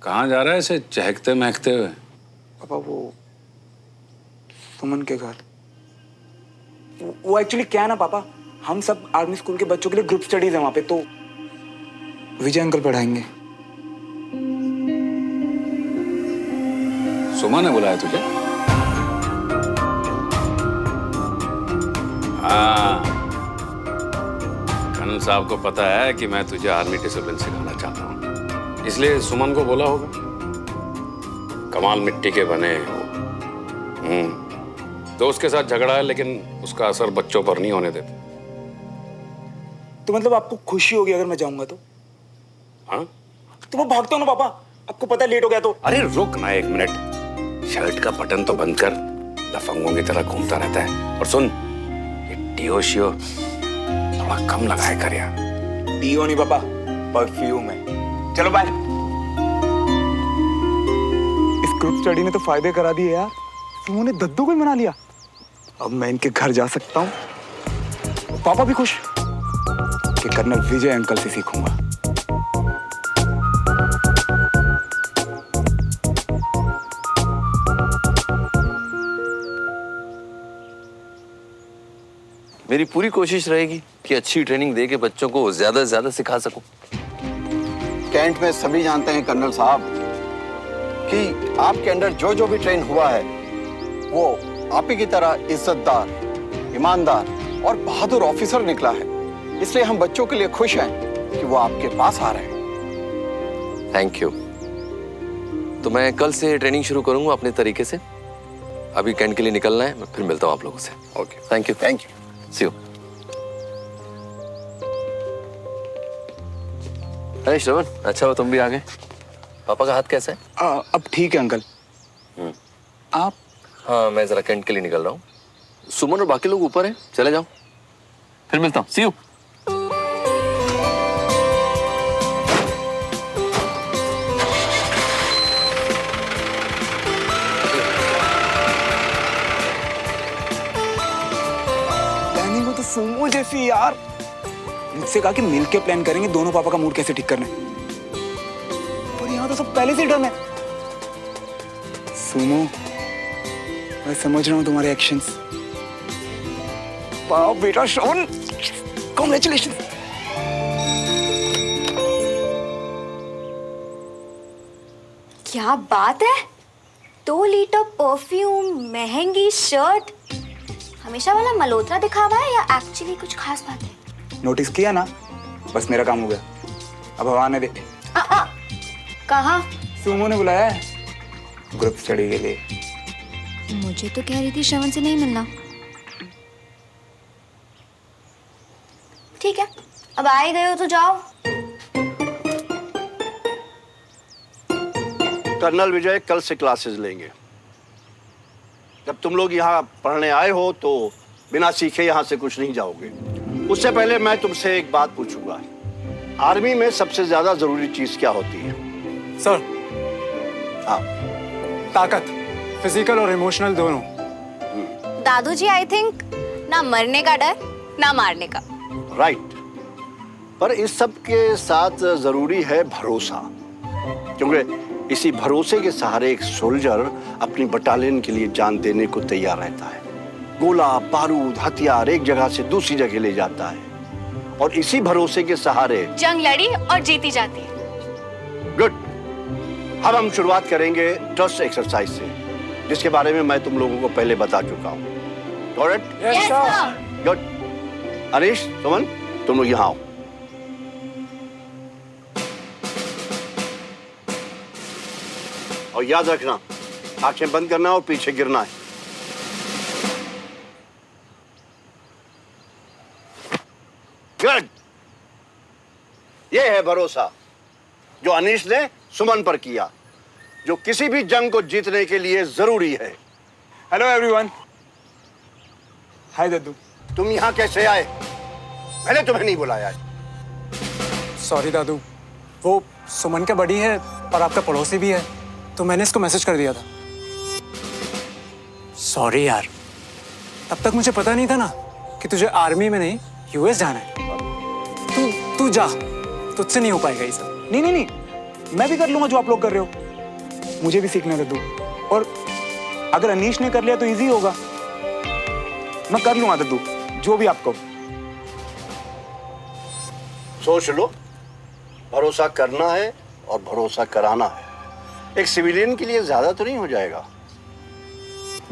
कहाँ जा रहा है ऐसे चहकते महकते हुए? पापा वो सुमन के घर। वो एक्चुअली क्या है ना पापा, हम सब आर्मी स्कूल के बच्चों के लिए ग्रुप स्टडीज है वहां पे, तो विजय अंकल पढ़ाएंगे। सुमन ने बुलाया तुझे? हाँ, कर्नल साहब को पता है कि मैं तुझे आर्मी डिसिप्लिन सिखाना चाहता हूँ, इसलिए सुमन को बोला होगा। कमाल मिट्टी के बने हैं वो। दोस्त के साथ झगड़ा है, लेकिन उसका असर बच्चों पर नहीं होने देते। तो मतलब आपको खुशी होगी अगर मैं जाऊंगा तो? हाँ? तो वो भागता हूँ ना पापा, आपको पता है लेट हो गया तो। अरे रुक ना एक मिनट, शर्ट का बटन तो बंद कर, लफंगों की तरह घूमता रहता है। और सुन, ये डियो शियो थोड़ा कम लगाया कर यार। डियो नहीं पापा, परफ्यूम है। चलो बाय। इस ग्रुप स्टडी ने तो फायदे करा दिए यार, उन्होंने दद्दू को ही मना लिया। अब मैं इनके घर जा सकता हूँ। पापा भी खुश कि कर्नल विजय अंकल से सीखूंगा। मेरी पूरी कोशिश रहेगी कि अच्छी ट्रेनिंग दे के बच्चों को ज्यादा से ज्यादा सिखा सकूं। कैंट में सभी जानते हैं कर्नल साहब कि आपके अंदर जो जो भी ट्रेन हुआ है वो आप ही की तरह इज्जतदार, ईमानदार और बहादुर ऑफिसर निकला है। इसलिए हम बच्चों के लिए खुश हैं कि वो आपके पास आ रहे हैं। Thank you. तो मैं कल से ट्रेनिंग शुरू करूंगा अपने तरीके से। अभी कैंट के लिए निकलना है, मैं फिर मिलता हूं आप लोगों से। Okay, thank you. Thank you. See you. अरे श्रवण, अच्छा हुआ तुम भी आ गए। पापा का हाथ कैसा है? अब ठीक है अंकल। आप? हाँ, मैं जरा कैंट के लिए निकल रहा हूँ। सुमन और बाकी लोग ऊपर हैं, चले जाओ, फिर मिलता हूँ। सी यू। प्लानिंग हो तो सुमो जैसी यार। मुझसे कहा कि मिलके प्लान करेंगे दोनों पापा का मूड कैसे ठीक करना है, पर यहाँ तो सब पहले से डन है। सुमो, मैं समझ रहा हूँ तुम्हारे एक्शंस। वाह बेटा श्रवण, कांग्रेचुलेशन। क्या बात है, 2 लीटर परफ्यूम, महंगी शर्ट। हमेशा वाला मल्होत्रा दिखावा है या एक्चुअली कुछ खास बात है? नोटिस किया ना, बस मेरा काम हो गया। अब हवा आने दे। कहाँ? सुमो ने बुलाया है ग्रुप स्टडी के लिए। मुझे तो कह रही थी श्रवण से नहीं मिलना। ठीक है, अब आ ही गए हो तो जाओ। कर्नल विजय कल से क्लासेस लेंगे। जब तुम लोग यहाँ पढ़ने आए हो तो बिना सीखे यहाँ से कुछ नहीं जाओगे। उससे पहले मैं तुमसे एक बात पूछूंगा, आर्मी में सबसे ज्यादा जरूरी चीज क्या होती है? सर, हाँ, ताकत, फिजिकल और इमोशनल दोनों। दादू जी, आई थिंक ना मरने का डर ना मारने का। राइट। पर इस सब के साथ जरूरी है भरोसा, क्योंकि इसी भरोसे के सहारे एक सोल्जर अपनी बटालियन के लिए जान देने को तैयार रहता है। गोला, बारूद, हथियार एक जगह से दूसरी जगह ले जाता है, और इसी भरोसे के सहारे जंग लड़ी और जीती जाती है। गुड। अब हम शुरुआत करेंगे ट्रस्ट एक्सरसाइज से, जिसके बारे में मैं तुम लोगों को पहले बता चुका हूँ। Yes, sir. गुड। अनीश, सुमन, तुम लोग यहाँ आओ। और याद रखना, आंखें बंद करना और पीछे गिरना है। गुड। ये है भरोसा जो अनीश ने सुमन पर किया, जो किसी भी जंग को जीतने के लिए जरूरी है। Hello everyone. हाय दद्दू। तुम यहाँ कैसे आए? मैंने तुम्हें नहीं बुलाया। सॉरी दादू, वो सुमन के बड़ी है और आपका पड़ोसी भी है, तो मैंने इसको मैसेज कर दिया था। सॉरी यार, तब तक मुझे पता नहीं था ना कि तुझे आर्मी में नहीं यूएस जाना है। तू जा, तुझसे नहीं हो पाएगा ये सब। नहीं, मैं भी कर लूंगा जो आप लोग कर रहे हो। मुझे भी सीखने दे दो। और अगर अनीश ने कर लिया तो इजी होगा। मैं कर लूंगा दद्दू, जो भी आप कहो। सोच लो, भरोसा करना है और भरोसा कराना है। एक सिविलियन के लिए ज्यादा तो नहीं हो जाएगा?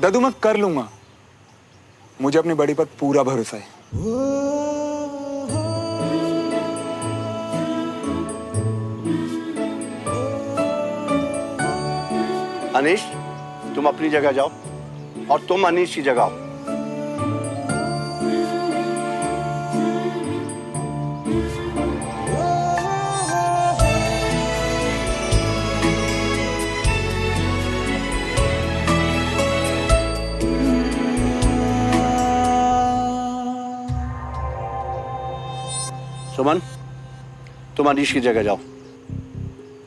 दद्दू मैं कर लूंगा, मुझे अपनी बड़ी पर पूरा भरोसा है। अनीश, तुम अपनी जगह जाओ और तुम अनीश की जगह आओ। सुमन, तुम अनीश की जगह जाओ।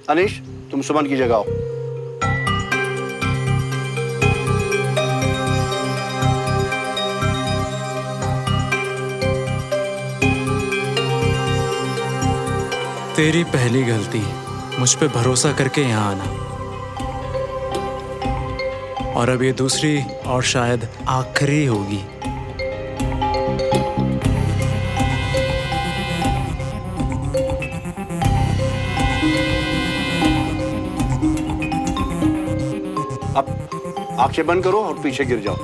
अनीश, तुम सुमन की जगह आओ। तेरी पहली गलती मुझ पे भरोसा करके यहाँ आना, और अब ये दूसरी और शायद आखिरी होगी। अब आंखें बंद करो और पीछे गिर जाओ।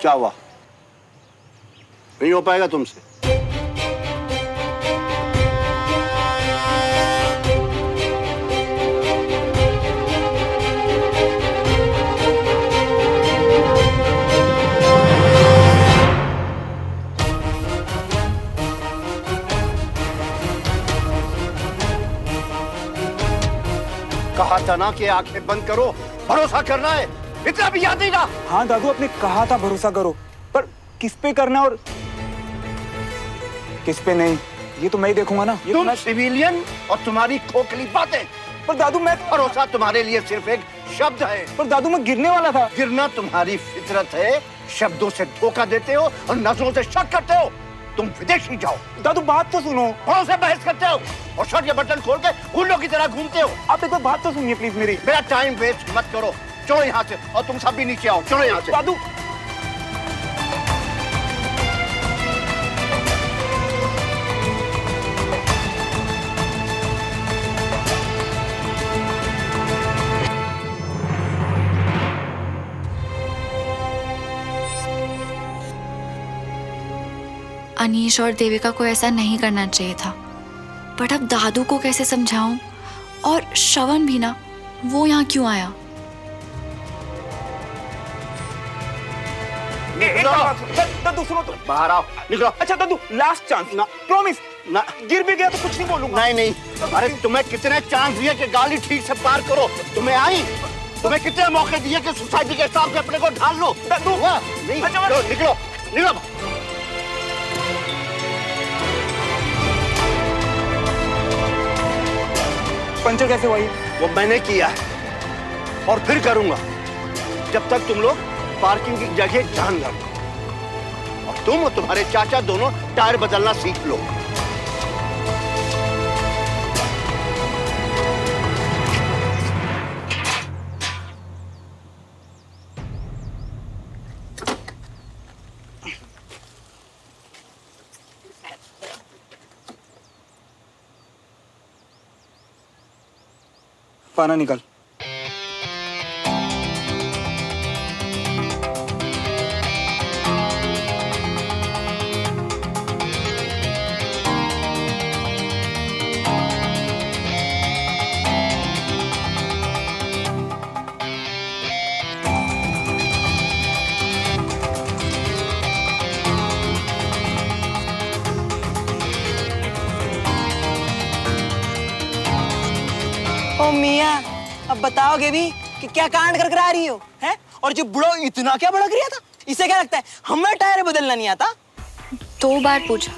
क्या हुआ? नहीं हो पाएगा तुमसे। कहा था ना कि आंखें बंद करो, भरोसा करना है। इतना भी याद नहीं रहा? हाँ दादू, आपने कहा था भरोसा करो, पर किस पे करना और किस पे नहीं, ये तो मैं ही देखूंगा ना। ये तुम तो सिविलियन और तुम्हारी खोखली बातें। पर दादू मैं भरोसा तुम्हारे लिए सिर्फ एक शब्द है। पर दादू मैं गिरने वाला था। गिरना तुम्हारी फितरत है। शब्दों से धोखा देते हो और नजरों से शक करते हो। तुम विदेशी जाओ। दादू बात तो सुनो। कौन से बहस करते हो और शर्ट के बटन खोल के गुंडों की तरह घूमते हो? आप एक बार बात तो सुनिए प्लीज मेरी। मेरा टाइम वेस्ट मत करो। चलो यहाँ से, और तुम सब भी नीचे आओ। चलो यहाँ से। दादू अनीश और देविका को ऐसा नहीं करना चाहिए था, बट अब दादू को कैसे समझाऊं? और श्रवण भी ना, वो यहाँ क्यों आया? दादू सुनो तो। बाहर आओ, निकलो। अच्छा दादू, लास्ट चांस ना, प्रॉमिस ना। गिर भी गया तो कुछ नहीं बोलूंगा। नहीं नहीं, अरे तुम्हें कितने चांस दिए कि गाली ठीक से पार करो, तुम्हें आई? तुम्हें कितने मौके दिए कि सोसाइटी के हिसाब से अपने को ढाल लो? दादू नहीं, अच्छा, निकलो निकलो निकलो। पंचर कैसे हुआ ये? वो मैंने किया है और फिर करूंगा, जब तक तुम लोग पार्किंग की जगह जान लो। और तुम और तुम्हारे चाचा दोनों टायर बदलना सीख लो। पाना निकाल। ओ मियाँ, अब बताओगे भी कि क्या कांड कर आ रही हो? हैं? और जो बुढ़ा इतना क्या भड़क रहा था, इसे क्या लगता है हमें टायर बदलना नहीं आता? 2 बार पूछा,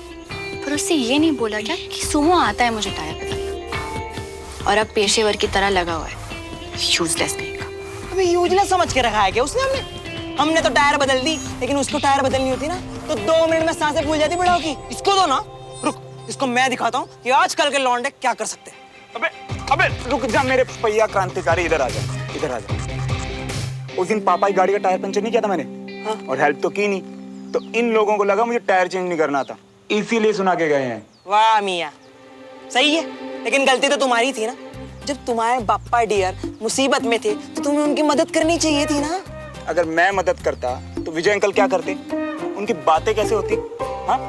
पर उससे ये नहीं बोला क्या कि सुमो आता है मुझे टायर बदलना, और अब पेशेवर की तरह लगा हुआ है, यूजलेस कहीं का। अबे यूजलेस समझ के रखा है क्या उसने? हमने तो टायर बदल दी, लेकिन उसको टायर बदलनी होती ना तो 2 मिनट में सांसें फूल जाती बुढ़ाओ की। इसको दो ना, रुक, इसको मैं दिखाता हूँ कि आजकल के लौंडे क्या कर सकते हैं। अबे अबे रुक जा मेरे पहिया क्रांतिकारी, इधर आ जा, इधर आ जा। उस दिन पापा की गाड़ी का टायर पंचर नहीं किया था मैंने, हाँ? और हेल्प तो की नहीं, तो इन लोगों को लगा मुझे टायर चेंज नहीं करना था, इसीलिए सुना के गए हैं। वाह मियाँ, सही है, लेकिन गलती तो तुम्हारी थी ना। जब तुम्हारे बापा डियर मुसीबत में थे तो तुम्हें उनकी मदद करनी चाहिए थी ना। अगर मैं मदद करता तो विजय अंकल क्या करते? उनकी बातें कैसे होती? हाँ,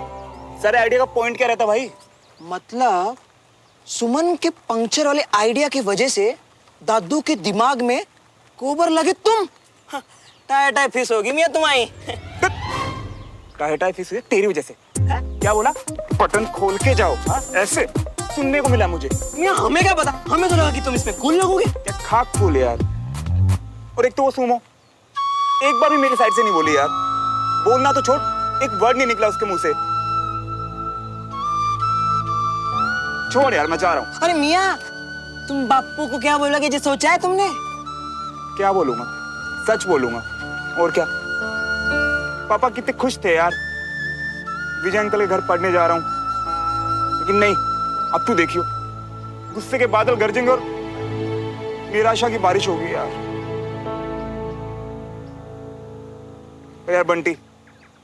सारे आइडिया का पॉइंट क्या रहता भाई? मतलब सुमन के पंक्चर वाले आइडिया की वजह से दादू के दिमाग में गोबर लगे तुम। हाँ, टायर टायर फिस होगी मियाँ तुम्हारी। टायर टायर फिस हुई तेरी वजह से। क्या बोला? बटन खोल के जाओ। हाँ, ऐसे सुनने को मिला मुझे। मियाँ हमें क्या पता, हमें तो लगा कि तुम इसमें कूल लगोगे। क्या खाक फूल यार। और एक तो वो सुमो एक बार भी मेरी साइड से नहीं बोली यार, बोलना तो छोड़, एक वर्ड नहीं निकला उसके मुंह से। छोड़ यार, मैं जा रहा हूँ। अरे मियाँ, तुम बापू को क्या बोलोगे जो सोचा है तुमने? क्या बोलूंगा? सच बोलूंगा, और क्या। पापा कितने खुश थे यार, विजय अंकल के घर पढ़ने जा रहा हूँ, लेकिन नहीं, अब तू देखियो, गुस्से के बादल गरजेंगे और निराशा की बारिश होगी यार। यार बंटी,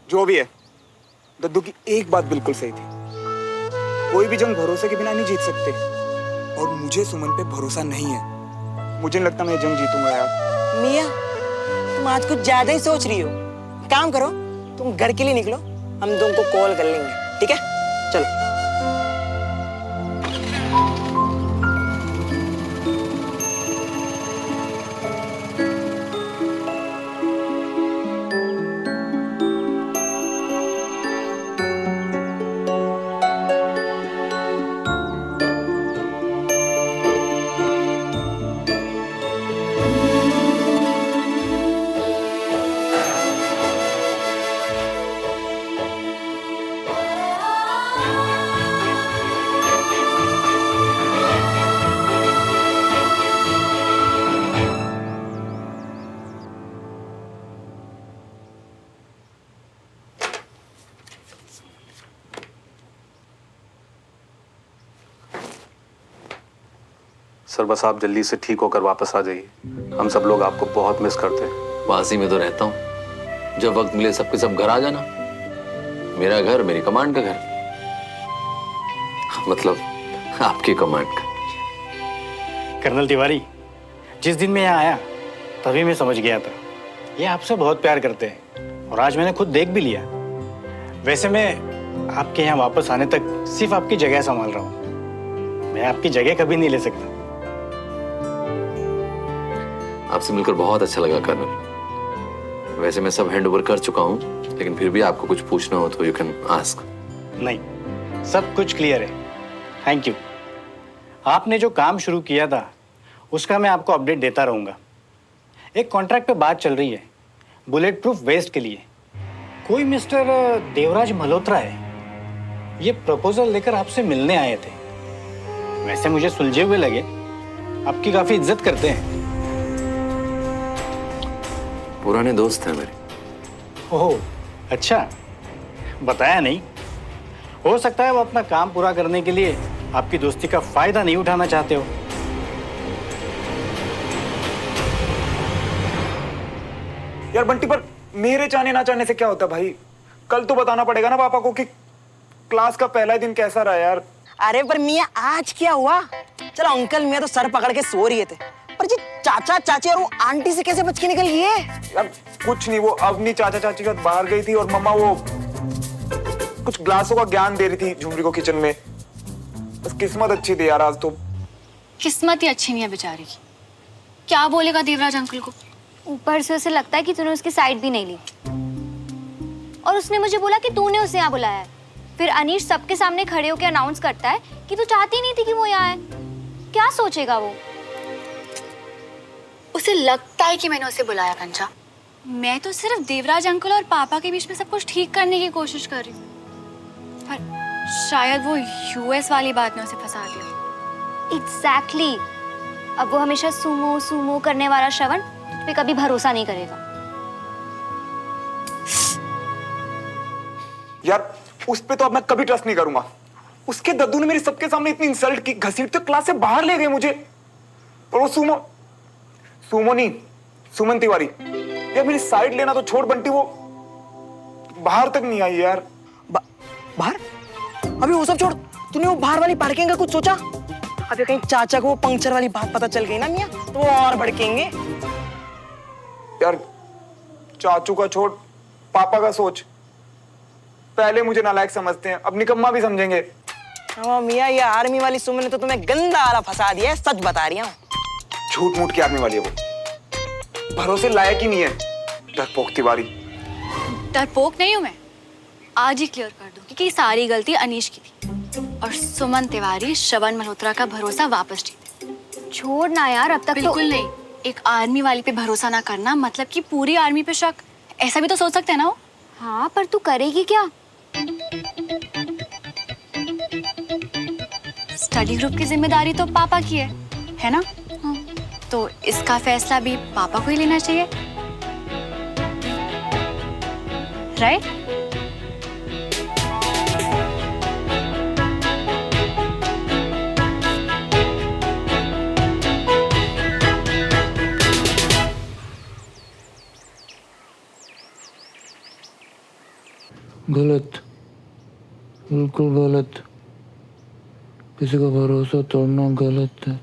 जो भी है, दद्दू की एक बात बिल्कुल सही थी, कोई भी जंग भरोसे के बिना नहीं जीत सकते, और मुझे सुमन पे भरोसा नहीं है। मुझे नहीं लगता मैं ये जंग जीतूंगा यार। मियाँ, तुम आज कुछ ज्यादा ही सोच रही हो। काम करो, तुम घर के लिए निकलो, हम तुमको कॉल कर लेंगे, ठीक है? चलो। सर बस आप जल्दी से ठीक होकर वापस आ जाइए, हम सब लोग आपको बहुत मिस करते हैं। वासी में तो रहता हूँ, जब वक्त मिले सबके सब घर आ जाना। मेरा घर मेरी कमांड का घर, मतलब आपकी कमांड का। कर्नल तिवारी, जिस दिन मैं यहाँ आया तभी मैं समझ गया था ये आपसे बहुत प्यार करते हैं, और आज मैंने खुद देख भी लिया। वैसे मैं आपके यहाँ वापस आने तक सिर्फ आपकी जगह संभाल रहा हूँ, मैं आपकी जगह कभी नहीं ले सकता। आपसे मिलकर बहुत अच्छा लगा कर्नल। वैसे मैं सब हैंड ओवर कर चुका हूँ, लेकिन फिर भी आपको कुछ पूछना हो तो यू कैन आस्क। नहीं, सब कुछ क्लियर है, थैंक यू। आपने जो काम शुरू किया था उसका मैं आपको अपडेट देता रहूँगा। एक कॉन्ट्रैक्ट पे बात चल रही है बुलेट प्रूफ वेस्ट के लिए। कोई मिस्टर देवराज मल्होत्रा है, ये प्रपोजल लेकर आपसे मिलने आए थे। वैसे मुझे सुलझे हुए लगे, आपकी काफी इज्जत करते हैं। पुराने दोस्त हैं मेरे। ओह अच्छा, बताया नहीं। हो सकता है वो अपना काम पूरा करने के लिए आपकी दोस्ती का फायदा नहीं उठाना चाहते हो। यार बंटी, पर मेरे चाहने ना चाहने से क्या होता भाई? कल तो बताना पड़ेगा ना पापा को कि क्लास का पहला दिन कैसा रहा यार। अरे पर मियाँ आज क्या हुआ? चलो अंकल मियाँ तो सर पकड़ के सो रही थे, पर जी चाचा चाची और वो आंटी से कैसे बच के निकल गए? यार कुछ नहीं, वो अवनी चाचा चाची के साथ बाहर गई थी और मम्मा वो कुछ ग्लासों का ज्ञान दे रही थी झुमरी को किचन में। बस किस्मत अच्छी थी यार आज तो। किस्मत ही अच्छी नहीं है बेचारी की। क्या बोलेगा देवराज अंकल को? ऊपर से उसे लगता है कि तूने उसकी साइड भी नहीं ली, और उसने मुझे बोला कि तूने उसे यहाँ बुलाया है। फिर अनीश सबके सामने खड़े होकर अनाउंस करता है कि तू चाहती नहीं थी कि वो यहाँ आए। क्या सोचेगा वो? उसे लगता है कि मैंने उसे बुलाया कंचा, मैं तो सिर्फ देवराज अंकल और पापा के बीच में सब कुछ ठीक करने की कोशिश कर रही हूँ, पर शायद वो यूएस वाली बात ने उसे फंसा दिया। एग्जैक्टली। अब वो हमेशा सुमो सुमो करने वाला श्रवण तुम पे कभी भरोसा नहीं करेगा। यार उस पे तो अब मैं कभी ट्रस्ट नहीं करूंगा। उसके दद्दू ने मेरे सबके सामने इतनी इंसल्ट की, घसीटते क्लास से बाहर ले गए मुझे। और वो सुमो नहीं, सुमन तिवारी, यार मेरी साइड लेना तो छोड़ बंटी, वो बाहर तक नहीं आई यार। बाहर? अभी वो सब छोड़, तूने वो बाहर वाली पार्किंग का कुछ सोचा? अभी कहीं चाचा को वो पंक्चर वाली बात पता चल गई ना मियां, तो वो और भड़केंगे। यार चाचू का छोड़, पापा का सोच। पहले मुझे नालायक समझते हैं, अब निकम्मा भी समझेंगे। मियां, ये आर्मी वाली सुमन ने तो तुम्हें गंदा वाला फंसा दिया है, सच बता रही हूँ। झूठ मूठ की आर्मी वाली है वो, भरोसे लायक ही नहीं है। डरपोक तिवारी। डरपोक नहीं हूँ मैं, आज ही क्लियर कर दूंगी कि सारी गलती अनीश की थी और सुमन तिवारी श्रवण मल्होत्रा का भरोसा वापस जीते। छोड़ ना यार, अब तक बिल्कुल नहीं। एक आर्मी वाली पे भरोसा ना करना मतलब कि पूरी आर्मी पे शक, ऐसा भी तो सोच सकते हैं ना वो। हाँ, पर तू करेगी क्या? स्टडी ग्रुप की जिम्मेदारी तो पापा की है ना? हाँ। तो इसका फैसला भी पापा को ही लेना चाहिए, राइट? गलत, बिल्कुल गलत। किसी का भरोसा तोड़ना गलत है।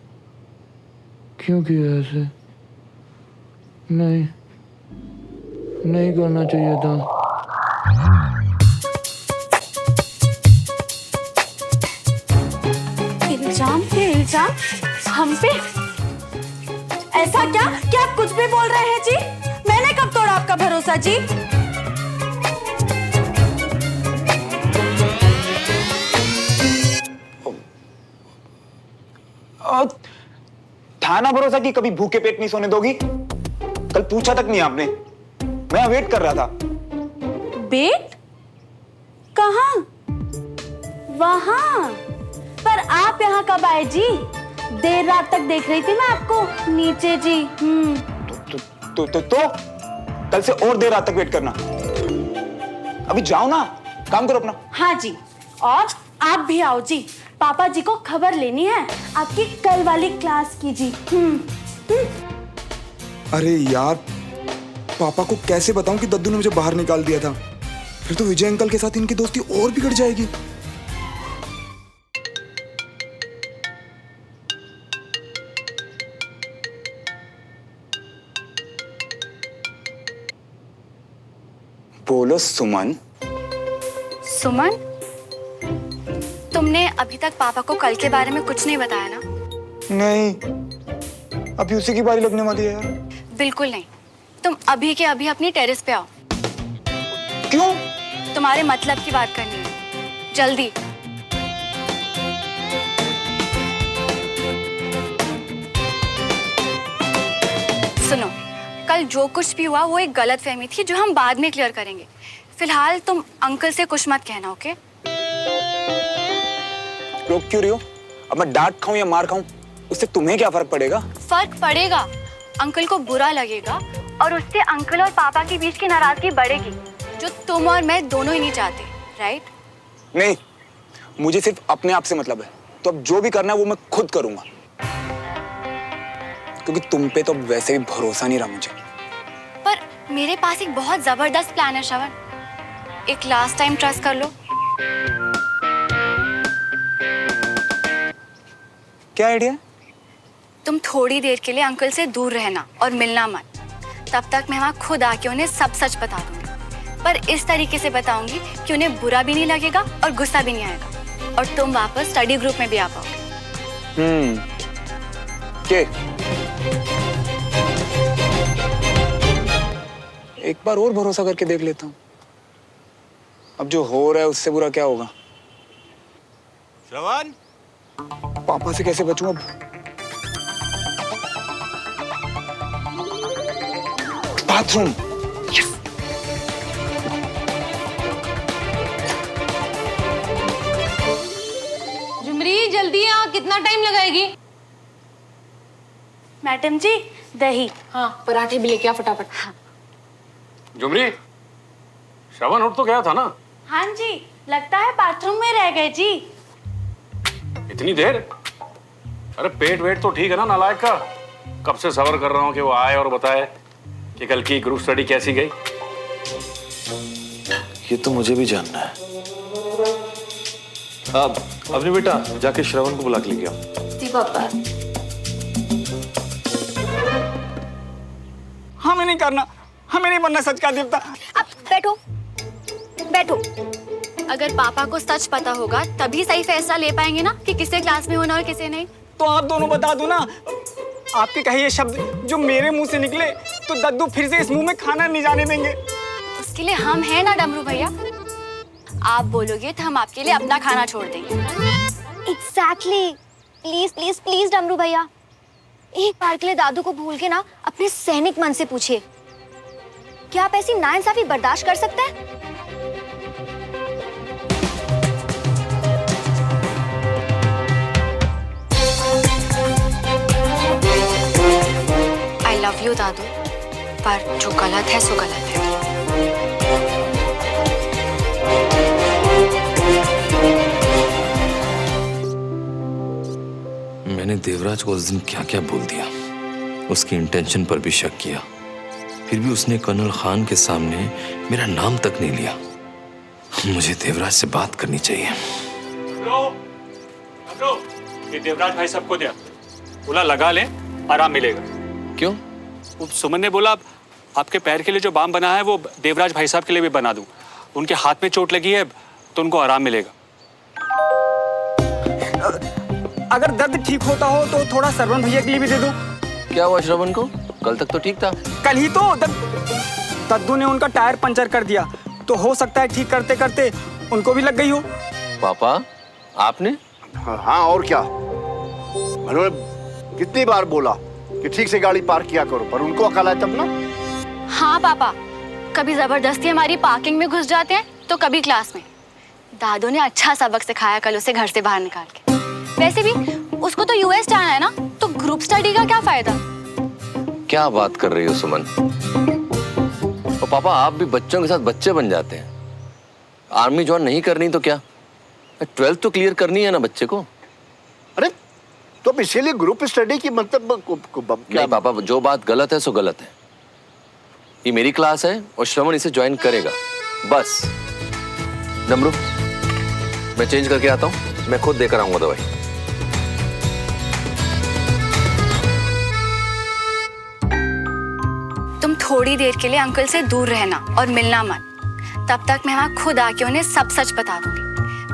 क्यों किया ऐसे? नहीं, नहीं करना चाहिए था। इल्जाम पे इल्जाम हम पे? ऐसा क्या क्या आप कुछ भी बोल रहे हैं जी? मैंने कब तोड़ा आपका भरोसा जी? था ना भरोसा कि कभी भूखे पेट नहीं सोने दोगी। कल पूछा तक नहीं आपने, मैं वेट कर रहा था। बेट? कहाँ? वहाँ? पर आप यहाँ कब आए जी? देर रात तक देख रही थी मैं आपको नीचे जी। तो कल से और देर रात तक वेट करना। अभी जाओ ना, काम करो अपना। हाँ जी, और आप भी आओ जी, पापा जी को खबर लेनी है आपकी कल वाली क्लास की जी। अरे यार, पापा को कैसे बताऊं कि दद्दू ने मुझे बाहर निकाल दिया था? फिर तो विजय अंकल के साथ इनकी दोस्ती और बिगड़ जाएगी। बोलो सुमन। सुमन, तुमने अभी तक पापा को कल के बारे में कुछ नहीं बताया ना? नहीं, अभी उसी की बारी लगने वाली है यार। बिल्कुल नहीं। तुम अभी के अभी अपनी टेरेस पे आओ। क्यों? तुम्हारे मतलब की बात करनी है, जल्दी। सुनो, कल जो कुछ भी हुआ वो एक गलतफहमी थी जो हम बाद में क्लियर करेंगे। फिलहाल तुम अंकल से कुछ मत कहना, ओके? रोक क्यों रही हो? अब मैं डांट खाऊं या मार खाऊं, उससे तुम्हें क्या फर्क पड़ेगा? फर्क पड़ेगा। अंकल को बुरा लगेगा और उससे अंकल और पापा के बीच की नाराजगी बढ़ेगी, जो तुम और मैं दोनों ही नहीं चाहते, राइट? नहीं, मुझे सिर्फ अपने आप से मतलब है। तो अब जो भी करना है वो मैं खुद करूंगा, क्योंकि तुम पे तो वैसे भी भरोसा नहीं रहा मुझे। पर मेरे पास एक बहुत जबरदस्त प्लान है श्रवण, एक लास्ट टाइम ट्रस्ट कर लो। क्या आइडिया? तुम थोड़ी देर के लिए अंकल से दूर रहना और मिलना मत। तब तक मैं वहाँ खुद आके उन्हें सब सच बता दूंगी, पर इस तरीके से बताऊंगी कि उन्हें बुरा भी नहीं लगेगा और गुस्सा भी नहीं आएगा, और तुम वापस स्टडी ग्रुप में भी आ पाओगे। के? एक बार और भरोसा करके देख लेता हूँ। अब जो हो रहा है उससे बुरा क्या होगा? श्रवण, पापा से कैसे बचूं अब? बाथरूम। बेटा, कितना टाइम लगाएगी? मैडम जी, दही। हाँ, पराठे भी लेके आ फटाफट। हाँ। जुमरी, श्रवण उठ तो गया था ना? हाँ जी, लगता है बाथरूम में रह गए जी। इतनी देर? अरे पेट वेट तो ठीक है ना नालायक का? कब से सबर कर रहा हूँ कि वो आए और बताए कि कल की ग्रुप स्टडी कैसी गई। ये तो मुझे भी जानना है। अब अपनी बेटा जाके श्रवण को बुला के लेके आओ। जी पापा। हमें नहीं करना, हमें नहीं बनना सच का देवता। अब बैठो बैठो। अगर पापा को सच पता होगा तभी सही फैसला ले पाएंगे ना कि किसे क्लास में होना और किसे नहीं। तो आप दोनों बता दो ना, आपके कहे ये शब्द जो मेरे मुंह से निकले तो दद्दू फिर से इस मुंह में खाना नहीं जाने देंगे। उसके लिए हम हैं ना डमरू भैया। आप बोलोगे तो हम आपके लिए अपना खाना छोड़ देंगे। एग्जैक्टली। प्लीज प्लीज प्लीज डमरू भैया, एक बार के लिए दादू को भूल के ना अपने सैनिक मन से पूछिए, क्या आप ऐसी नाइंसाफी बर्दाश्त कर सकते हैं? आई लव यू दादू, पर जो गलत है सो गलत है। मैंने देवराज को उस दिन क्या क्या बोल दिया, उसकी इंटेंशन पर भी शक किया, फिर भी उसने कर्नल खान के सामने मेरा नाम तक नहीं लिया। मुझे देवराज से बात करनी चाहिए। ये देवराज भाई सबको दिया, बोला लगा ले, आराम मिलेगा। क्यों? वो सुमन ने बोला आपके पैर के लिए जो बाम बना है वो देवराज भाई साहब के लिए भी बना दूं। उनके हाथ में चोट लगी है तो उनको आराम मिलेगा। अगर दर्द ठीक होता हो तो थोड़ा सरवण भैया के लिए भी दे दो। क्या हुआ श्रवण को? कल तक तो ठीक था। कल ही तो दद्दू ने उनका टायर पंचर कर दिया, तो हो सकता है ठीक करते करते उनको भी लग गई हो। पापा आपने? हाँ और क्या, मैंने कितनी बार बोला कि ठीक से गाड़ी पार्क किया करो, पर उनको अकल है तब ना। हाँ पापा, कभी जबरदस्ती हमारी पार्किंग में घुस जाते हैं तो कभी क्लास में। दादू ने अच्छा सबक सिखाया कल उसे घर से बाहर निकाल के। वैसे भी उसको तो यूएस जाना है ना, तो ग्रुप स्टडी का क्या फायदा? क्या बात कर रही हो सुमन? और पापा आप भी बच्चों के साथ बच्चे बन जाते हैं। आर्मी ज्वाइन नहीं करनी तो क्या, 12th तो क्लियर करनी है ना बच्चे को। अरे तो अब इसीलिए ग्रुप स्टडी की मतलब नहीं पापा, जो बात गलत है सो गलत है। ये मेरी क्लास है और श्रवण इसे ज्वाइन करेगा, बस। डमरू, मैं चेंज करके आता हूँ, मैं खुद देकर आऊंगा दवाई। तुम थोड़ी देर के लिए अंकल से दूर रहना और मिलना मत। तब तक मैं वहाँ खुद आके उन्हें सब सच बता दूंगी,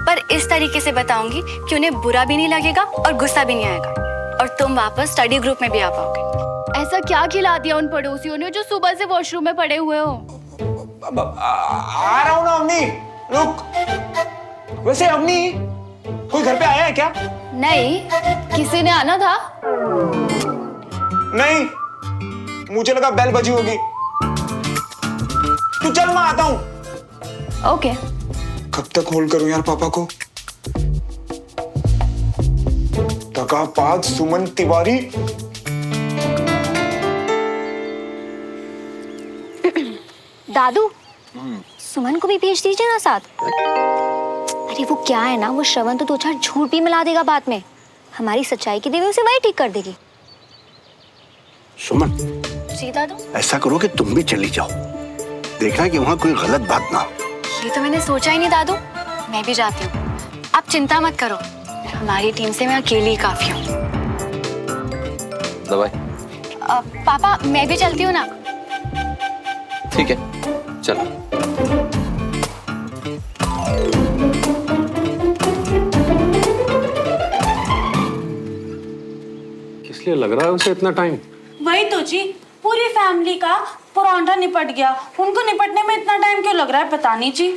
पर इस तरीके से बताऊंगी कि उन्हें बुरा भी नहीं लगेगा और गुस्सा भी नहीं आएगा, और तुम वापस स्टडी ग्रुप में भी आ पाओगे। ऐसा क्या खिला दिया उन पड़ोसियों ने जो सुबह से वॉशरूम में पड़े हुए हो? आ रहा हूँ ना अम्मी, रुक। वैसे अम्मी, कोई घर पे आया है क्या? नहीं, किसी ने आना था। नहीं, मुझे लगा बेल बजी होगी। तू चल, मैं आता हूँ। ओके। कब तक होल्ड करूं यार पापा को? दगाबाज सुमन तिवारी। दादू, सुमन को भी भेज दीजिए ना साथ। अरे वो क्या है ना, वो श्रवण तो दो चार झूठ भी मिला देगा बाद में। हमारी सच्चाई की देवी उसे वही ठीक कर देगी। सुमन, जी दादू। ऐसा करो कि तुम भी चली जाओ, देखना कि वहां कोई गलत बात ना हो। ये तो मैंने सोचा ही नहीं दादू, मैं भी जाती हूँ। आप चिंता मत करो, हमारी टीम से मैं अकेली ही काफी हूँ। दवाई? पापा मैं भी चलती हूँ ना। ठीक है, चलो। किस लिए लग रहा है उसे इतना टाइम? वही तो जी, पूरी फैमिली का परांठा निपट गया, उनको निपटने में इतना टाइम क्यों लग रहा है पता नहीं जी।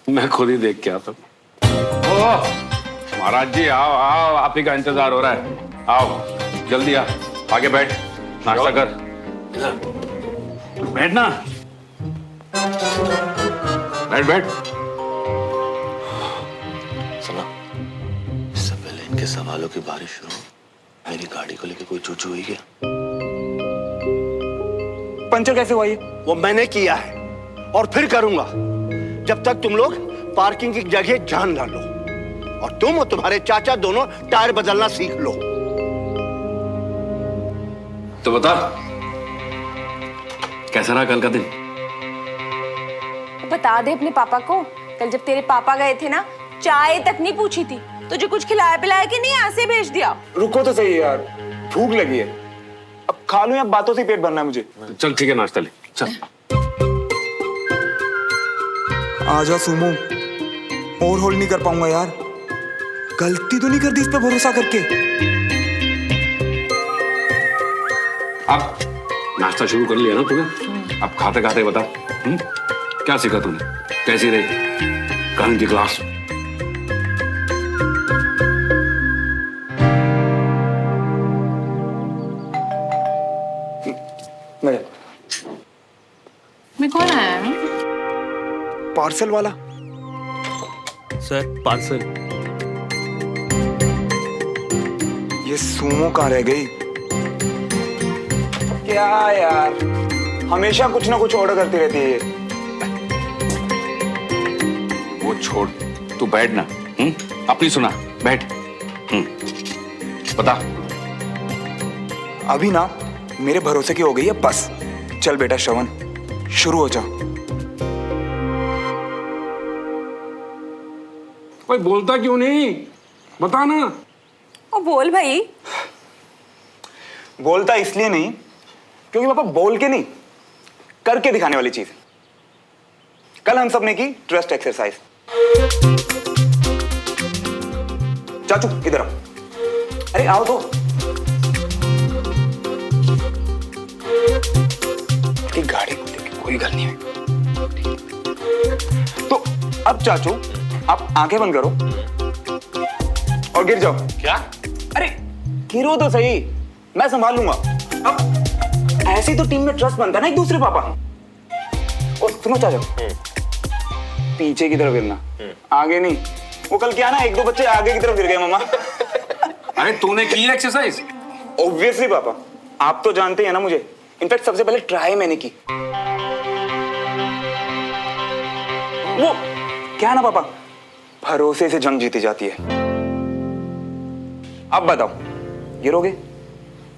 मैं खुद ही देख के आता हूँ। ओह महाराज जी, आओ आओ, आप ही का इंतजार हो रहा है। आओ जल्दी आ, आगे बैठ, नाश्ता कर। बैठना, बैठ बैठ। सुना, सवालों की बारिश शुरू हो। मेरी गाड़ी को लेके कोई चूचू हुई क्या? पंचर कैसे हुआ ये? वो मैंने किया है और फिर करूंगा जब तक तुम लोग पार्किंग की जगह जान ना लो और तुम और तुम्हारे चाचा दोनों टायर बदलना सीख लो। तो बता, कैसा रहा कल का दिन? बता दे अपने पापा को, कल जब तेरे पापा गए थे ना, चाय तक नहीं पूछी थी, तुझे कुछ खिलाया पिलाया कि नहीं, ऐसे भेज दिया। रुको तो सही यार, भूख लगी है, अब खा लूं या बातों से पेट भरना है मुझे? चल ठीक है, नाश्ता ले चल। आजा सुमो, और होल्ड नहीं कर पाऊंगा यार। गलती तो नहीं कर दी इस पे भरोसा करके? अब नाश्ता शुरू कर लिया ना तूने, अब खाते खाते बता क्या सीखा तूने, कैसी रही कल की क्लास? मैं कौन आया है? पार्सल वाला। Sir parcel. ये सुमो कहाँ रह गई? क्या यार, हमेशा कुछ ना कुछ ऑर्डर करती रहती है ये। वो छोड़, तू बैठ ना। अपनी सुना, बैठ। बता। अभी ना मेरे भरोसे की हो गई है बस। चल बेटा श्रवण, शुरू हो जा। कोई बोलता क्यों नहीं, बता ना। ओ बोल भाई। बोलता इसलिए नहीं क्योंकि पापा बोल के नहीं, करके दिखाने वाली चीज। कल हम सब ने की ट्रस्ट एक्सरसाइज। चाचू इधर आओ। अरे आओ तो। की गाड़ी को लेके कोई गल नहीं है। तो अब चाचू आप आंखें बंद करो और गिर जाओ। क्या? अरे गिरो तो सही, मैं संभाल लूंगा। अब ऐसी तो टीम में ट्रस्ट बनता है ना एक दूसरे पापा। और सुनो चाचा, पीछे की तरफ गिरना, आगे नहीं। वो कल क्या ना, एक दो बच्चे आगे की तरफ गिर गए मामा। अरे तूने की एक्सरसाइज? ऑब्वियसली पापा, आप तो जानते हैं ना मुझे। इनफैक्ट सबसे पहले ट्राई मैंने की। वो क्या ना पापा, भरोसे से जंग जीती जाती है। अब बताओ, गिरोगे?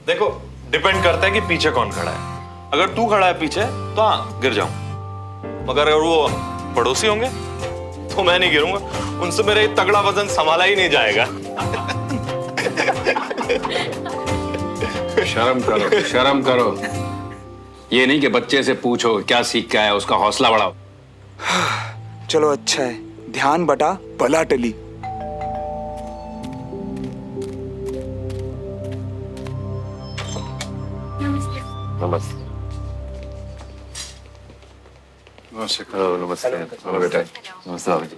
देखो डिपेंड करता है कि पीछे कौन खड़ा है। अगर तू खड़ा है पीछे तो हाँ गिर जाऊं, मगर अगर वो पड़ोसी होंगे तो मैं नहीं गिरूंगा। उनसे मेरा तगड़ा वजन संभाला ही नहीं जाएगा। शर्म करो, शर्म करो। ये नहीं कि बच्चे से पूछो क्या सीख के आया, उसका हौसला बढ़ाओ। चलो अच्छा है, ध्यान बटा बला टली। नमस्ते। नमस्ते बेटा। नमस्ते बाबू जी।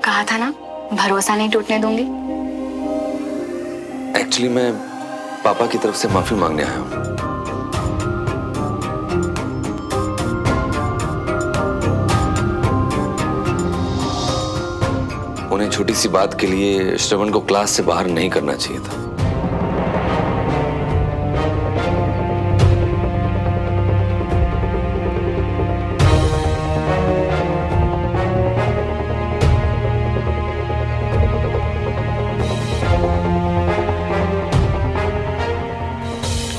कहा था ना, भरोसा नहीं टूटने दूंगी। एक्चुअली मैं पापा की तरफ से माफी मांगने आया हूँ। उन्हें छोटी सी बात के लिए श्रवण को क्लास से बाहर नहीं करना चाहिए था।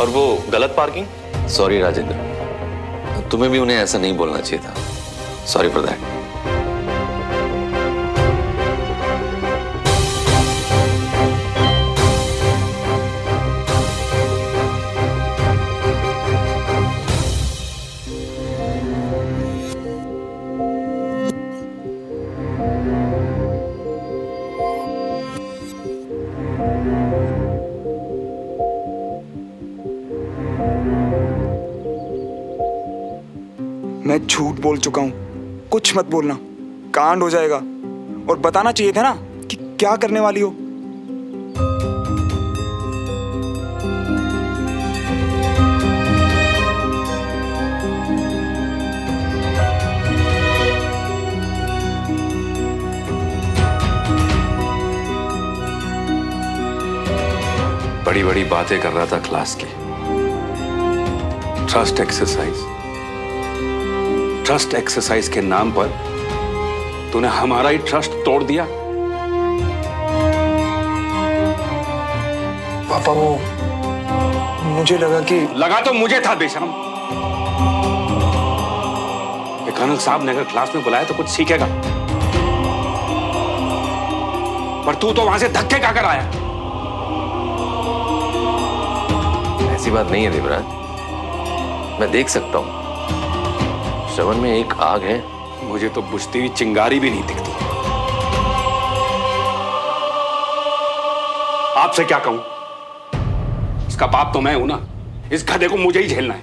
और वो गलत पार्किंग? सॉरी राजेंद्र, तुम्हें भी उन्हें ऐसा नहीं बोलना चाहिए था। Sorry for that. मैं झूठ बोल चुका हूं, कुछ मत बोलना, कांड हो जाएगा। और बताना चाहिए था ना कि क्या करने वाली हो। बड़ी बड़ी बातें कर रहा था क्लास की। ट्रस्ट एक्सरसाइज, ट्रस्ट एक्सरसाइज के नाम पर तूने हमारा ही ट्रस्ट तोड़ दिया। पापा वो मुझे लगा तो मुझे था बेशरम। कर्नल साहब ने अगर क्लास में बुलाया तो कुछ सीखेगा, पर तू तो वहां से धक्के खाकर आया। ऐसी बात नहीं है देवराज, मैं देख सकता हूं श्रवण में एक आग है। मुझे तो बुझती हुई चिंगारी भी नहीं दिखती। आपसे क्या कहूं, इसका बाप तो मैं हूं ना, इस गधे को मुझे ही झेलना है।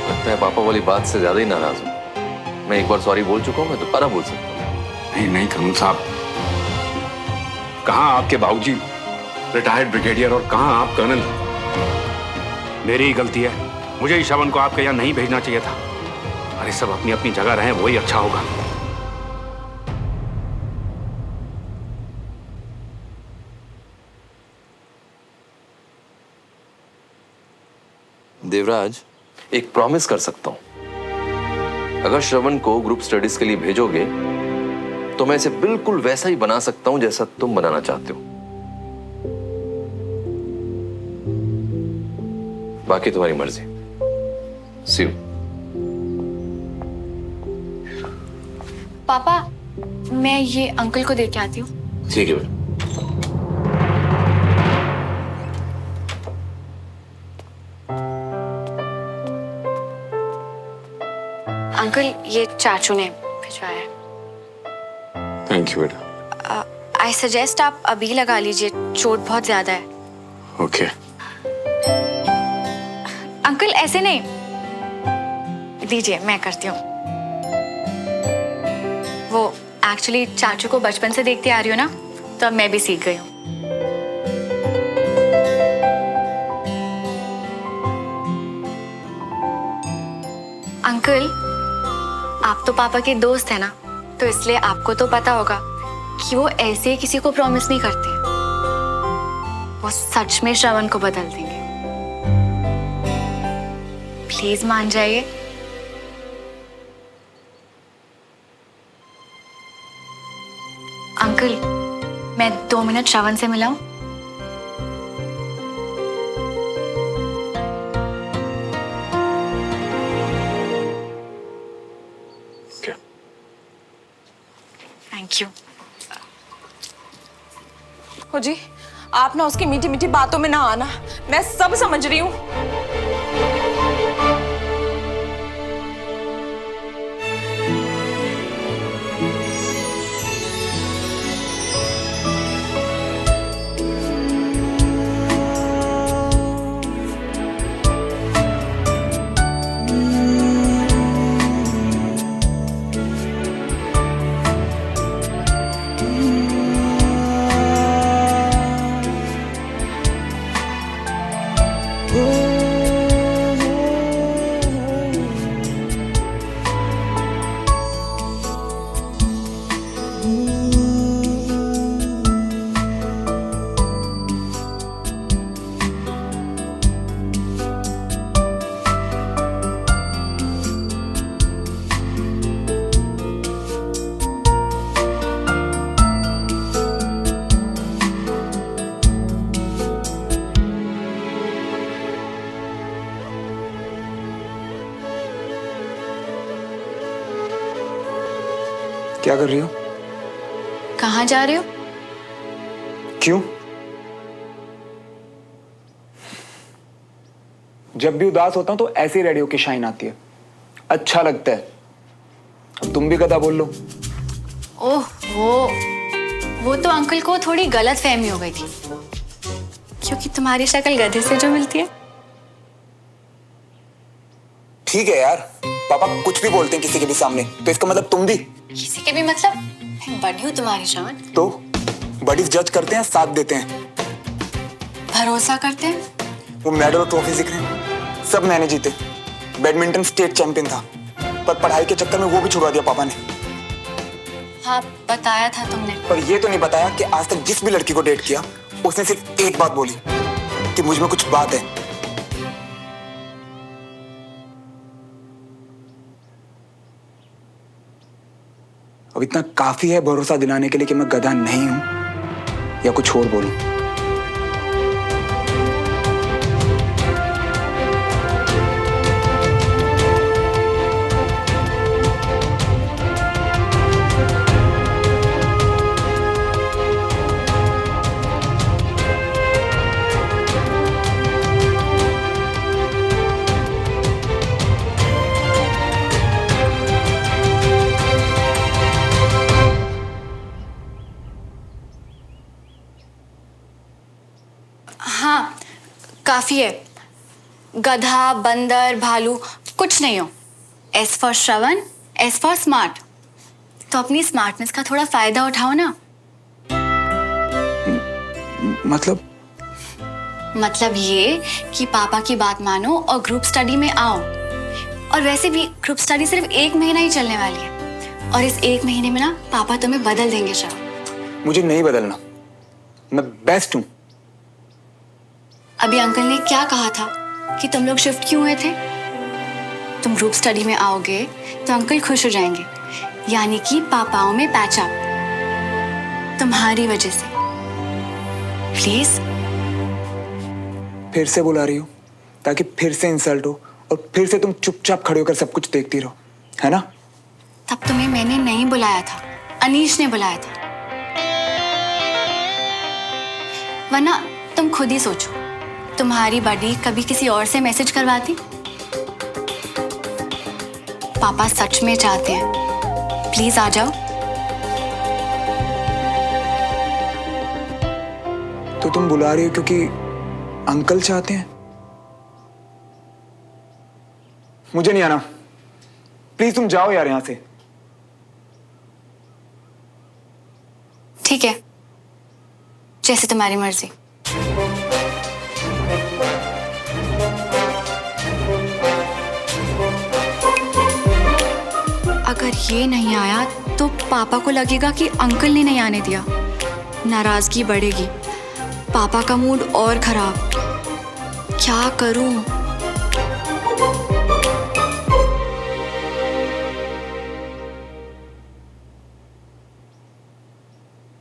लगता है पापा वाली बात से ज्यादा ही नाराज हूं। मैं एक बार सॉरी बोल चुका हूं, मैं दोबारा बोल सकता हूं। नहीं नहीं कर्नल साहब, कहां आपके बाबूजी रिटायर्ड ब्रिगेडियर और कहां आप कर्नल। मेरी ही गलती है, मुझे ही श्रवण को आपके यहां नहीं भेजना चाहिए था। अरे सब अपनी अपनी जगह रहें, वही अच्छा होगा। देवराज, एक प्रॉमिस कर सकता हूं, अगर श्रवण को ग्रुप स्टडीज के लिए भेजोगे तो मैं इसे बिल्कुल वैसा ही बना सकता हूं जैसा तुम बनाना चाहते हो। बाकी तुम्हारी मर्जी। सी यू। पापा, मैं ये अंकल को दे के आती हूँ। ठीक है बेटा। अंकल, ये चाचू ने भिजवाया है। थैंक यू बेटा। आई सजेस्ट आप अभी लगा लीजिए, चोट बहुत ज्यादा है। ओके। अंकल ऐसे नहीं, दीजिए मैं करती हूँ। वो एक्चुअली चाचू को बचपन से देखती आ रही हूँ ना, तो अब मैं भी सीख गई हूँ। अंकल, आप तो पापा के दोस्त हैं ना, तो इसलिए आपको तो पता होगा कि वो ऐसे ही किसी को प्रॉमिस नहीं करते। वो सच में श्रवण को बदल देंगे। प्लीज मान जाइए। अंकल, मैं 2 मिनट श्रवण से मिलाऊं? Thank you. हो जी, आप ना उसकी मीठी मीठी बातों में ना आना, मैं सब समझ रही हूँ। क्या कर रही हो? कहाँ जा रहे हो? क्यों? जब भी उदास होता हूं तो ऐसे ही रेडी होके शाइन आती है, अच्छा लगता है। अब तुम भी गधा बोल लो। ओह वो तो अंकल को थोड़ी गलत फहमी हो गई थी, क्योंकि तुम्हारी शक्ल गधे से जो मिलती है। ठीक है यार, पापा कुछ भी बोलते हैं किसी के भी सामने, तो इसका मतलब तुम भी? किसी के भी मतलब? मैं बड़ी हूँ तुम्हारी श्रवण। तो बडीज जज करते हैं, साथ देते हैं, भरोसा करते हैं। वो मेडल और ट्रॉफी दिख रहे हैं, सब मैंने जीते। बैडमिंटन स्टेट चैंपियन था, पर पढ़ाई के चक्कर में वो भी छुड़वा दिया पापा ने। हाँ बताया था तुमने। पर ये तो नहीं बताया कि आज तक जिस भी लड़की को डेट किया उसने सिर्फ एक बात बोली कि मुझ में कुछ बात है। अब इतना काफी है भरोसा दिलाने के लिए कि मैं गधा नहीं हूं या कुछ और बोलूं। हाँ काफी है। गधा, बंदर, भालू कुछ नहीं हो। S for Shravan, S for smart. तो अपनी स्मार्टनेस का थोड़ा फायदा उठाओ ना। मतलब ये कि पापा की बात मानो और ग्रुप स्टडी में आओ। और वैसे भी ग्रुप स्टडी सिर्फ 1 महीना ही चलने वाली है और इस 1 महीने में ना पापा तुम्हें बदल देंगे। श्रवण मुझे नहीं बदलना, मैं बेस्ट हूं। अभी अंकल ने क्या कहा था कि तुम लोग शिफ्ट क्यों हुए थे? तुम ग्रुप स्टडी में आओगे तो अंकल खुश हो जाएंगे, यानी कि पापाओं में पैचअप तुम्हारी वजह से। प्लीज फिर से बुला रही हो ताकि फिर से इंसल्ट हो और फिर से तुम चुपचाप खड़े होकर सब कुछ देखती रहो, है ना? तब तुम्हें मैंने नहीं बुलाया था, अनीश ने बुलाया था। वरना तुम खुद ही सोचो, तुम्हारी बड़ी कभी किसी और से मैसेज करवाती? पापा सच में चाहते हैं, प्लीज आ जाओ। तो तुम बुला रही हो क्योंकि अंकल चाहते हैं? मुझे नहीं आना, प्लीज तुम जाओ यार यहां से। ठीक है, जैसे तुम्हारी मर्जी। अगर ये नहीं आया तो पापा को लगेगा कि अंकल ने नहीं आने दिया, नाराजगी बढ़ेगी, पापा का मूड और खराब। क्या करूं?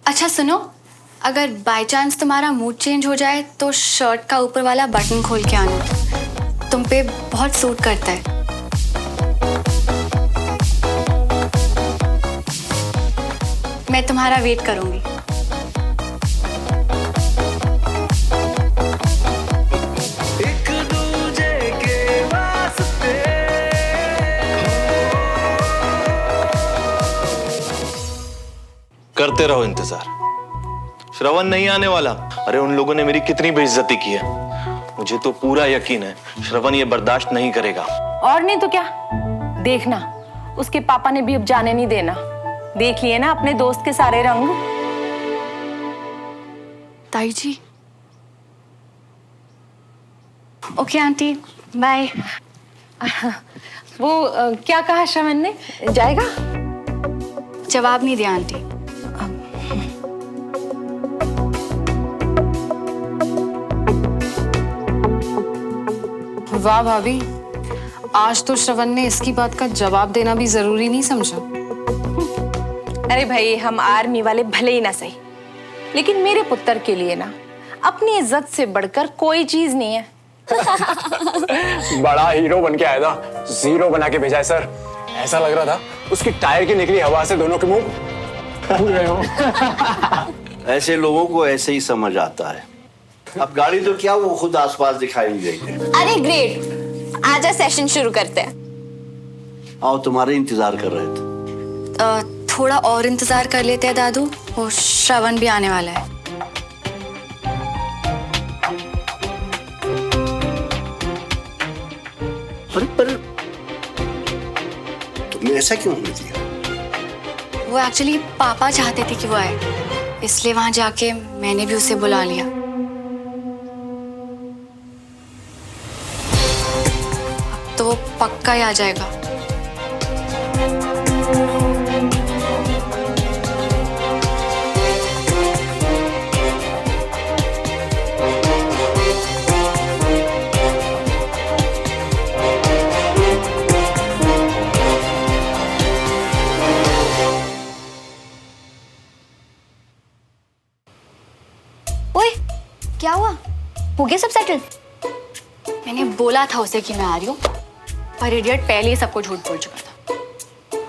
अच्छा सुनो, अगर बाय चांस तुम्हारा मूड चेंज हो जाए तो शर्ट का ऊपर वाला बटन खोल के आना, तुम पे बहुत सूट करता है। मैं तुम्हारा वेट करूंगी। एक दूजे के वास्ते करते रहो इंतजार। श्रवण नहीं आने वाला। अरे उन लोगों ने मेरी कितनी बेइज्जती की है, मुझे तो पूरा यकीन है श्रवण ये बर्दाश्त नहीं करेगा। और नहीं तो क्या, देखना उसके पापा ने भी अब जाने नहीं देना। देख लिए ना अपने दोस्त के सारे रंग। ताई जी। Okay aunty, bye. वो क्या कहा श्रवण ने, जाएगा? जवाब नहीं दिया आंटी। वाह भाभी, आज तो श्रवण ने इसकी बात का जवाब देना भी जरूरी नहीं समझा। अरे भाई, हम आर्मी वाले भले ही ना सही, लेकिन मेरे पुत्र के लिए ना अपनी इज्जत से बढ़कर कोई चीज नहीं है। बड़ा हीरो बन के आया था, जीरो बना के भेजा है सर। ऐसा लग रहा था उसकी टायर की निकली हवा से दोनों के मुंह फूल गए हो। ऐसे लोगों को ऐसे ही समझ आता है। अब गाड़ी तो क्या, वो खुद आसपास दिखाई नहीं देगी। अरे ग्रेट, आजा सेशन शुरू करते हैं। आओ, तुम्हारे इंतजार कर रहे थे। थोड़ा और इंतजार कर लेते हैं दादू, वो श्रवण भी आने वाला है। पर तुमने ऐसा क्यों होने दिया? वो एक्चुअली पापा चाहते थे कि वो आए, इसलिए वहां जाके मैंने भी उसे बुला लिया। अब तो वो पक्का ही आ जाएगा। हो गया सब सेटल? मैंने बोला था उसे कि मैं आ रही हूँ, पर इडियट पहले ही सबको झूठ बोल चुका था।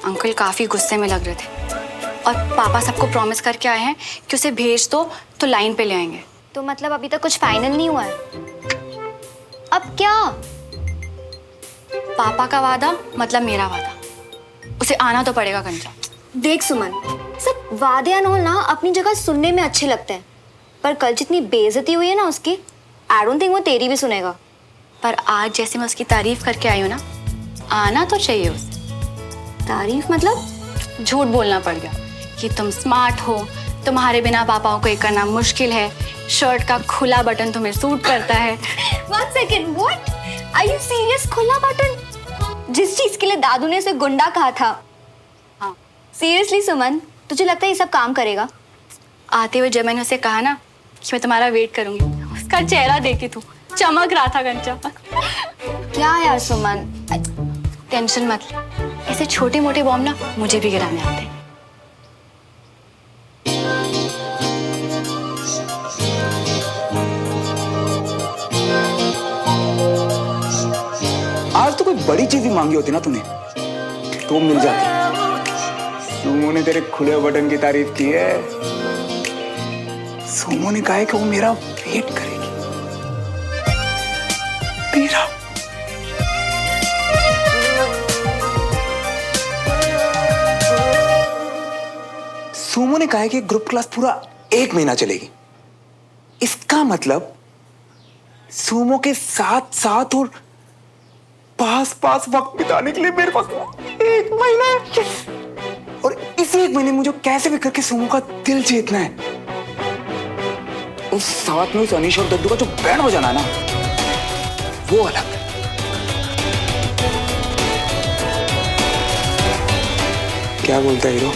अंकल काफी गुस्से में लग रहे थे और पापा सबको प्रॉमिस करके आए हैं कि उसे भेज दो तो लाइन पे ले आएंगे। तो मतलब अभी तक कुछ फाइनल नहीं हुआ है? अब क्या? पापा का वादा मतलब मेरा वादा, उसे आना तो पड़ेगा कंचा। देख सुमन, सब वादे अनहोल ना अपनी जगह सुनने में अच्छे लगते हैं, पर कल जितनी बेइज्जती हुई है ना उसकी, आई डोंट थिंक वो तेरी भी सुनेगा। पर आज जैसे मैं उसकी तारीफ करके आई हूँ ना, आना तो चाहिए उसे। तारीफ मतलब? झूठ बोलना पड़ गया कि तुम स्मार्ट हो, तुम्हारे बिना पापाओं को एक करना मुश्किल है, शर्ट का खुला बटन तुम्हें सूट करता है। One second, what? Are you serious? खुला बटन? जिस चीज के लिए दादू ने उसे गुंडा कहा था। हाँ। सीरियसली सुमन, तुझे लगता है ये सब काम करेगा? आते हुए जब मैंने उसे कहा ना कि मैं तुम्हारा वेट करूंगी, उसका चेहरा देखी तू, चमक रहा था कंचा। क्या यार सुमन, टेंशन मत ले, ऐसे छोटे मोटे बॉम्ब ना मुझे भी गिराने आते हैं। आज तो कोई बड़ी चीज ही मांगी होती ना तूने तो मिल जाती। सुमो ने तेरे खुले बटन की तारीफ की है। सुमो ने कहा है कि वो मेरा वेट करेगी। तेरा सुमो ने कहा है कि ग्रुप क्लास पूरा 1 महीना चलेगी। इसका मतलब सुमो के साथ साथ और पास पास वक्त बिताने के लिए मेरे पास 1 महीना है। और इसी 1 महीने मुझे कैसे भी करके सुमो का दिल जीतना है। उस साथ में उस अनीश और दद्दू का जो बैंड बजाना है ना, वो अलग। क्या बोलता है हीरो?